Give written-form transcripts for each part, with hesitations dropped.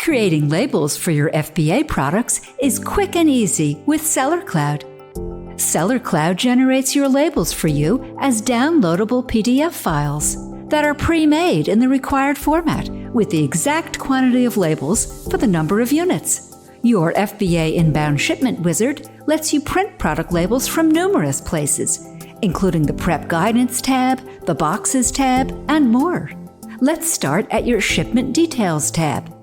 Creating labels for your FBA products is quick and easy with Sellercloud. Sellercloud generates your labels for you as downloadable PDF files that are pre-made in the required format with the exact quantity of labels for the number of units. Your FBA Inbound Shipment Wizard lets you print product labels from numerous places, including the Prep Guidance tab, the Boxes tab, and more. Let's start at your Shipment Details tab.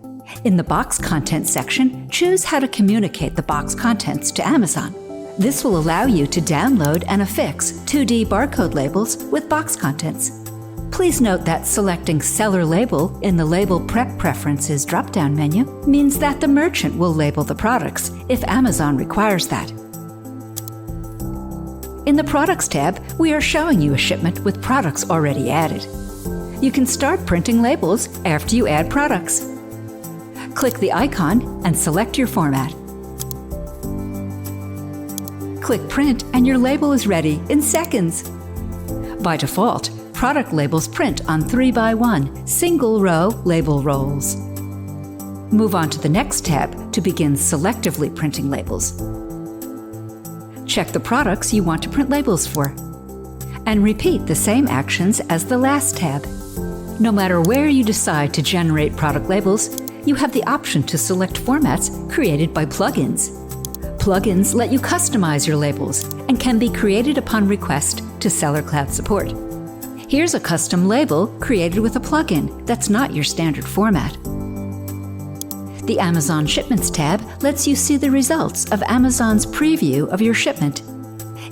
In the Box Contents section, choose how to communicate the box contents to Amazon. This will allow you to download and affix 2D barcode labels with box contents. Please note that selecting Seller Label in the Label Prep Preferences drop-down menu means that the merchant will label the products if Amazon requires that. In the Products tab, we are showing you a shipment with products already added. You can start printing labels after you add products. Click the icon and select your format. Click Print and your label is ready in seconds. By default, product labels print on 3x1 single-row label rolls. Move on to the next tab to begin selectively printing labels. Check the products you want to print labels for, and repeat the same actions as the last tab. No matter where you decide to generate product labels, you have the option to select formats created by plugins. Plugins let you customize your labels and can be created upon request to Sellercloud support. Here's a custom label created with a plugin that's not your standard format. The Amazon Shipments tab lets you see the results of Amazon's preview of your shipment.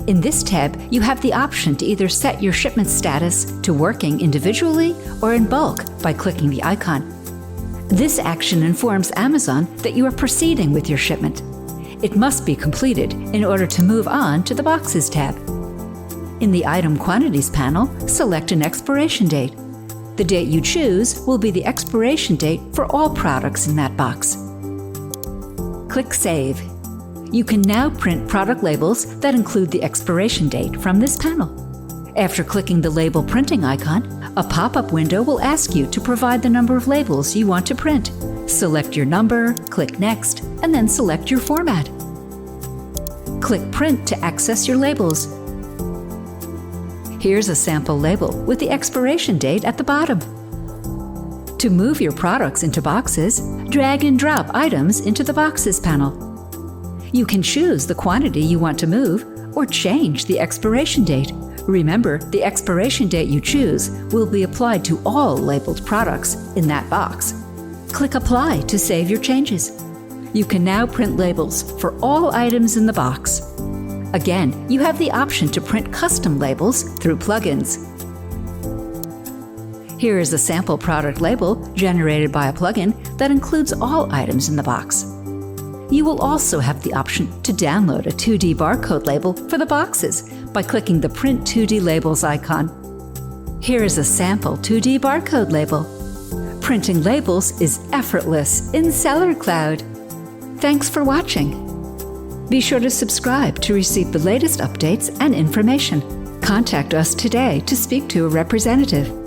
In this tab, you have the option to either set your shipment status to working individually or in bulk by clicking the icon. This action informs Amazon that you are proceeding with your shipment. It must be completed in order to move on to the Boxes tab. In the Item Quantities panel, select an expiration date. The date you choose will be the expiration date for all products in that box. Click Save. You can now print product labels that include the expiration date from this panel. After clicking the label printing icon, a pop-up window will ask you to provide the number of labels you want to print. Select your number, click Next, and then select your format. Click Print to access your labels. Here's a sample label with the expiration date at the bottom. To move your products into boxes, drag and drop items into the Boxes panel. You can choose the quantity you want to move or change the expiration date. Remember, the expiration date you choose will be applied to all labeled products in that box. Click Apply to save your changes. You can now print labels for all items in the box. Again, you have the option to print custom labels through plugins. Here is a sample product label generated by a plugin that includes all items in the box. You will also have the option to download a 2D barcode label for the boxes by clicking the Print 2D Labels icon. Here is a sample 2D barcode label. Printing labels is effortless in Sellercloud. Thanks for watching. Be sure to subscribe to receive the latest updates and information. Contact us today to speak to a representative.